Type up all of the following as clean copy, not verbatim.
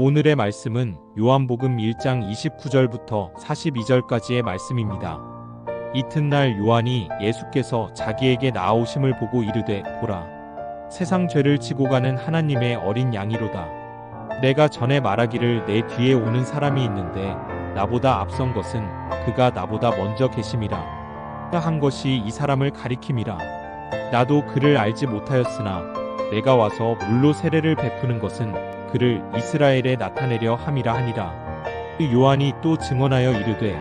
오늘의 말씀은 요한복음 1장 29절부터 42절까지의 말씀입니다. 이튿날 요한이 예수께서 자기에게 나아오심을 보고 이르되 보라, 세상 죄를 지고 가는 하나님의 어린 양이로다. 내가 전에 말하기를 내 뒤에 오는 사람이 있는데 나보다 앞선 것은 그가 나보다 먼저 계심이라 한 것이 이 사람을 가리킴이라. 나도 그를 알지 못하였으나 내가 와서 물로 세례를 베푸는 것은 그를 이스라엘에 나타내려 함이라 하니라. 요한이 또 증언하여 이르되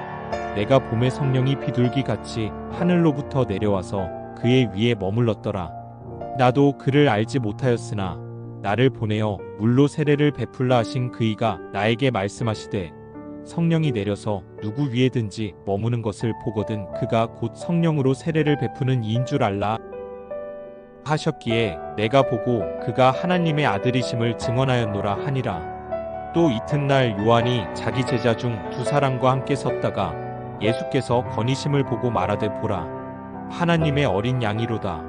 내가 봄에 성령이 비둘기 같이 하늘로부터 내려와서 그의 위에 머물렀더라. 나도 그를 알지 못하였으나 나를 보내어 물로 세례를 베풀라 하신 그이가 나에게 말씀하시되 성령이 내려서 누구 위에든지 머무는 것을 보거든 그가 곧 성령으로 세례를 베푸는 이인 줄 알라 하셨기에 내가 보고 그가 하나님의 아들이심을 증언하였노라 하니라. 또 이튿날 요한이 자기 제자 중 두 사람과 함께 섰다가 예수께서 거니심을 보고 말하되 보라, 하나님의 어린 양이로다.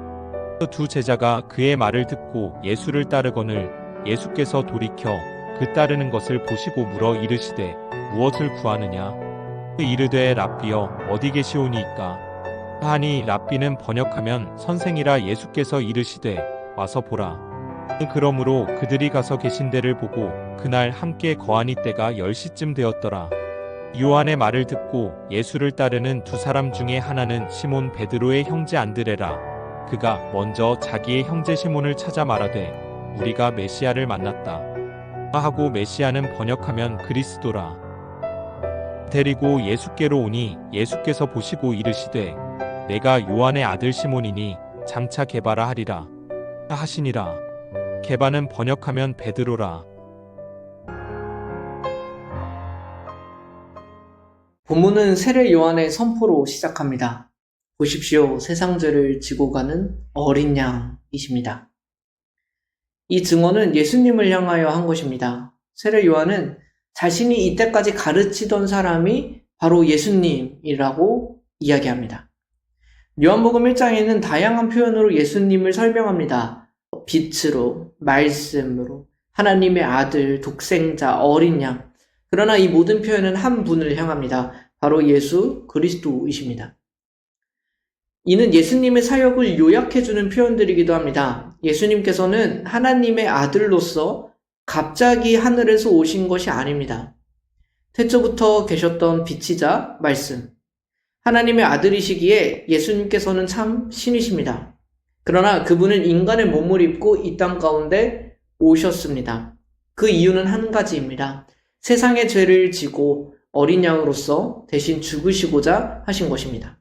두 제자가 그의 말을 듣고 예수를 따르거늘 예수께서 돌이켜 그 따르는 것을 보시고 물어 이르시되 무엇을 구하느냐? 이르되 랍비여 어디 계시오니이까? 하니 랍비는 번역하면 선생이라 예수께서 이르시되 와서 보라. 그러므로 그들이 가서 계신 데를 보고 그날 함께 거하니 때가 10시쯤 되었더라. 요한의 말을 듣고 예수를 따르는 두 사람 중에 하나는 시몬 베드로의 형제 안드레라. 그가 먼저 자기의 형제 시몬을 찾아 말하되 우리가 메시아를 만났다 하고, 메시아는 번역하면 그리스도라. 데리고 예수께로 오니 예수께서 보시고 이르시되 내가 요한의 아들 시몬이니 장차 게바라 하리라 하시니라. 게바는 번역하면 베드로라. 본문은 세례 요한의 선포로 시작합니다. 보십시오, 세상 죄를 지고 가는 어린 양이십니다. 이 증언은 예수님을 향하여 한 것입니다. 세례 요한은 자신이 이때까지 가르치던 사람이 바로 예수님이라고 이야기합니다. 요한복음 1장에는 다양한 표현으로 예수님을 설명합니다. 빛으로, 말씀으로, 하나님의 아들, 독생자, 어린 양. 그러나 이 모든 표현은 한 분을 향합니다. 바로 예수 그리스도이십니다. 이는 예수님의 사역을 요약해주는 표현들이기도 합니다. 예수님께서는 하나님의 아들로서 갑자기 하늘에서 오신 것이 아닙니다. 태초부터 계셨던 빛이자 말씀, 하나님의 아들이시기에 예수님께서는 참 신이십니다. 그러나 그분은 인간의 몸을 입고 이 땅 가운데 오셨습니다. 그 이유는 한 가지입니다. 세상의 죄를 지고 어린 양으로서 대신 죽으시고자 하신 것입니다.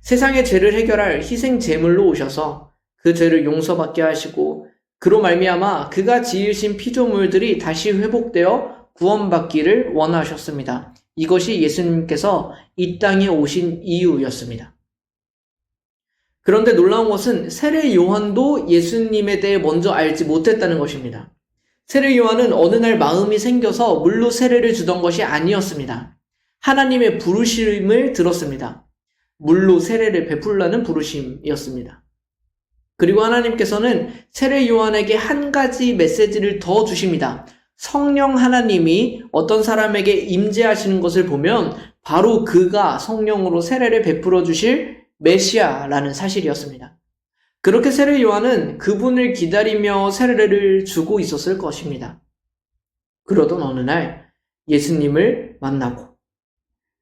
세상의 죄를 해결할 희생 제물로 오셔서 그 죄를 용서받게 하시고 그로 말미암아 그가 지으신 피조물들이 다시 회복되어 구원받기를 원하셨습니다. 이것이 예수님께서 이 땅에 오신 이유였습니다. 그런데 놀라운 것은 세례 요한도 예수님에 대해 먼저 알지 못했다는 것입니다. 세례 요한은 어느 날 마음이 생겨서 물로 세례를 주던 것이 아니었습니다. 하나님의 부르심을 들었습니다. 물로 세례를 베풀라는 부르심이었습니다. 그리고 하나님께서는 세례 요한에게 한 가지 메시지를 더 주십니다. 성령 하나님이 어떤 사람에게 임재하시는 것을 보면 바로 그가 성령으로 세례를 베풀어 주실 메시아라는 사실이었습니다. 그렇게 세례 요한은 그분을 기다리며 세례를 주고 있었을 것입니다. 그러던 어느 날 예수님을 만나고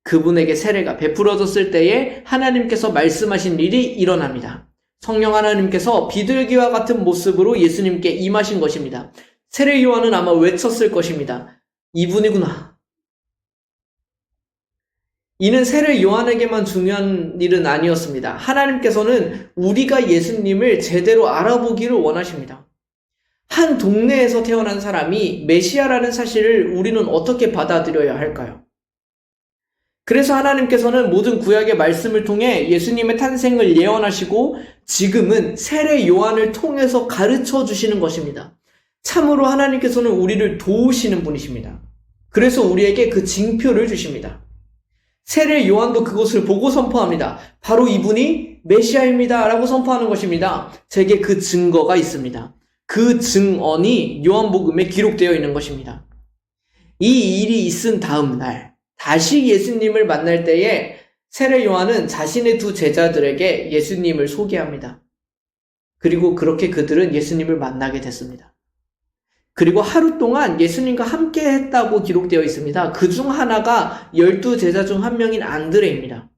그분에게 세례가 베풀어졌을 때에 하나님께서 말씀하신 일이 일어납니다. 성령 하나님께서 비둘기와 같은 모습으로 예수님께 임하신 것입니다. 세례 요한은 아마 외쳤을 것입니다. 이분이구나. 이는 세례 요한에게만 중요한 일은 아니었습니다. 하나님께서는 우리가 예수님을 제대로 알아보기를 원하십니다. 한 동네에서 태어난 사람이 메시아라는 사실을 우리는 어떻게 받아들여야 할까요? 그래서 하나님께서는 모든 구약의 말씀을 통해 예수님의 탄생을 예언하시고 지금은 세례 요한을 통해서 가르쳐 주시는 것입니다. 참으로 하나님께서는 우리를 도우시는 분이십니다. 그래서 우리에게 그 징표를 주십니다. 세례 요한도 그것을 보고 선포합니다. 바로 이분이 메시아입니다 라고 선포하는 것입니다. 제게 그 증거가 있습니다. 그 증언이 요한복음에 기록되어 있는 것입니다. 이 일이 있은 다음 날 다시 예수님을 만날 때에 세례 요한은 자신의 두 제자들에게 예수님을 소개합니다. 그리고 그렇게 그들은 예수님을 만나게 됐습니다. 그리고 하루 동안 예수님과 함께 했다고 기록되어 있습니다. 그 중 하나가 12제자 중 한 명인 안드레입니다.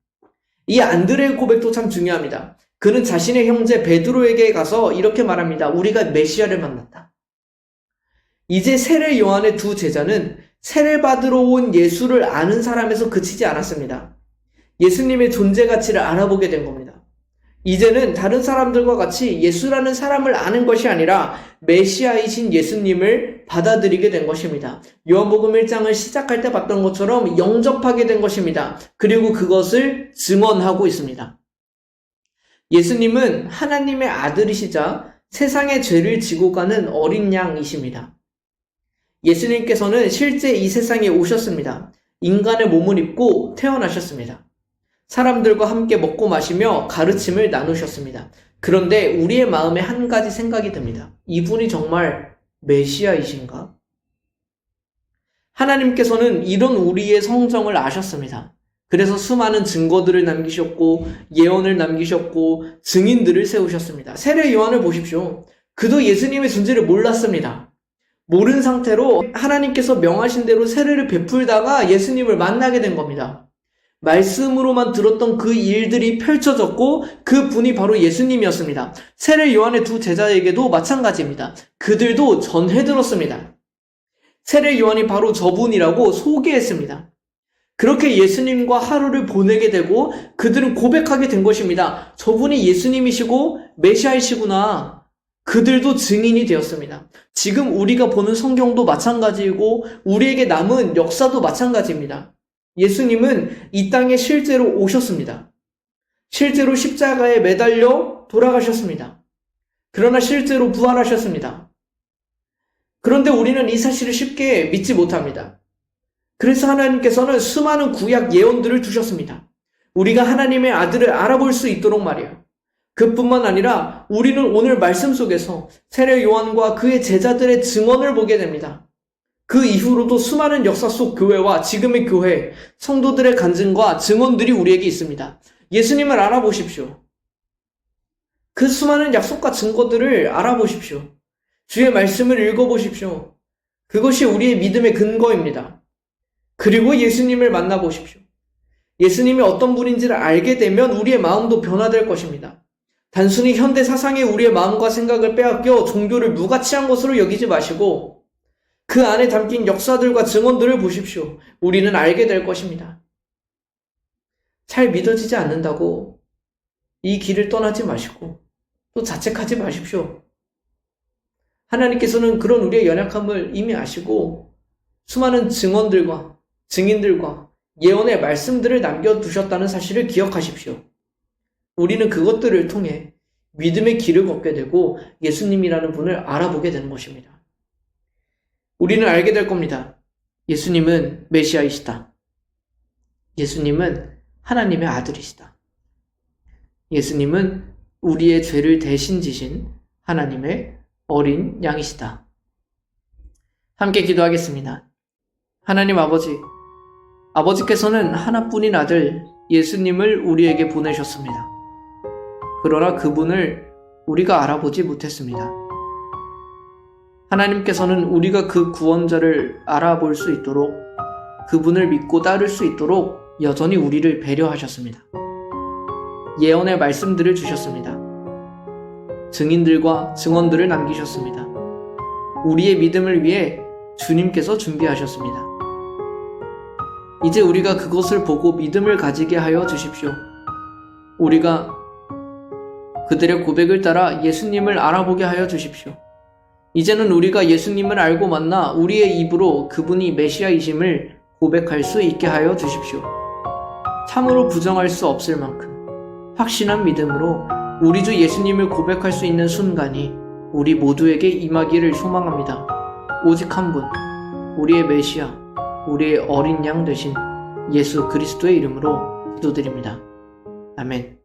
이 안드레의 고백도 참 중요합니다. 그는 자신의 형제 베드로에게 가서 이렇게 말합니다. 우리가 메시아를 만났다. 이제 세례 요한의 두 제자는 세례 받으러 온 예수를 아는 사람에서 그치지 않았습니다. 예수님의 존재 가치를 알아보게 된 겁니다. 이제는 다른 사람들과 같이 예수라는 사람을 아는 것이 아니라 메시아이신 예수님을 받아들이게 된 것입니다. 요한복음 1장을 시작할 때 봤던 것처럼 영접하게 된 것입니다. 그리고 그것을 증언하고 있습니다. 예수님은 하나님의 아들이시자 세상의 죄를 지고 가는 어린 양이십니다. 예수님께서는 실제 이 세상에 오셨습니다. 인간의 몸을 입고 태어나셨습니다. 사람들과 함께 먹고 마시며 가르침을 나누셨습니다. 그런데 우리의 마음에 한 가지 생각이 듭니다. 이분이 정말 메시아이신가? 하나님께서는 이런 우리의 성정을 아셨습니다. 그래서 수많은 증거들을 남기셨고 예언을 남기셨고 증인들을 세우셨습니다. 세례 요한을 보십시오. 그도 예수님의 존재를 몰랐습니다. 모른 상태로 하나님께서 명하신 대로 세례를 베풀다가 예수님을 만나게 된 겁니다. 말씀으로만 들었던 그 일들이 펼쳐졌고 그 분이 바로 예수님이었습니다. 세례 요한의 두 제자에게도 마찬가지입니다. 그들도 전해 들었습니다. 세례 요한이 바로 저분이라고 소개했습니다. 그렇게 예수님과 하루를 보내게 되고 그들은 고백하게 된 것입니다. 저분이 예수님이시고 메시아이시구나. 그들도 증인이 되었습니다. 지금 우리가 보는 성경도 마찬가지이고 우리에게 남은 역사도 마찬가지입니다. 예수님은 이 땅에 실제로 오셨습니다. 실제로 십자가에 매달려 돌아가셨습니다. 그러나 실제로 부활하셨습니다. 그런데 우리는 이 사실을 쉽게 믿지 못합니다. 그래서 하나님께서는 수많은 구약 예언들을 주셨습니다. 우리가 하나님의 아들을 알아볼 수 있도록 말이에요. 그뿐만 아니라 우리는 오늘 말씀 속에서 세례 요한과 그의 제자들의 증언을 보게 됩니다. 그 이후로도 수많은 역사 속 교회와 지금의 교회, 성도들의 간증과 증언들이 우리에게 있습니다. 예수님을 알아보십시오. 그 수많은 약속과 증거들을 알아보십시오. 주의 말씀을 읽어보십시오. 그것이 우리의 믿음의 근거입니다. 그리고 예수님을 만나보십시오. 예수님이 어떤 분인지를 알게 되면 우리의 마음도 변화될 것입니다. 단순히 현대 사상에 우리의 마음과 생각을 빼앗겨 종교를 무가치한 것으로 여기지 마시고 그 안에 담긴 역사들과 증언들을 보십시오. 우리는 알게 될 것입니다. 잘 믿어지지 않는다고 이 길을 떠나지 마시고 또 자책하지 마십시오. 하나님께서는 그런 우리의 연약함을 이미 아시고 수많은 증언들과 증인들과 예언의 말씀들을 남겨두셨다는 사실을 기억하십시오. 우리는 그것들을 통해 믿음의 길을 걷게 되고 예수님이라는 분을 알아보게 되는 것입니다. 우리는 알게 될 겁니다. 예수님은 메시아이시다. 예수님은 하나님의 아들이시다. 예수님은 우리의 죄를 대신 지신 하나님의 어린 양이시다. 함께 기도하겠습니다. 하나님 아버지께서는 하나뿐인 아들 예수님을 우리에게 보내셨습니다. 그러나 그분을 우리가 알아보지 못했습니다. 하나님께서는 우리가 그 구원자를 알아볼 수 있도록 그분을 믿고 따를 수 있도록 여전히 우리를 배려하셨습니다. 예언의 말씀들을 주셨습니다. 증인들과 증언들을 남기셨습니다. 우리의 믿음을 위해 주님께서 준비하셨습니다. 이제 우리가 그것을 보고 믿음을 가지게 하여 주십시오. 우리가 그들의 고백을 따라 예수님을 알아보게 하여 주십시오. 이제는 우리가 예수님을 알고 만나 우리의 입으로 그분이 메시아이심을 고백할 수 있게 하여 주십시오. 참으로 부정할 수 없을 만큼 확신한 믿음으로 우리 주 예수님을 고백할 수 있는 순간이 우리 모두에게 임하기를 소망합니다. 오직 한 분, 우리의 메시아, 우리의 어린 양 되신 예수 그리스도의 이름으로 기도드립니다. 아멘.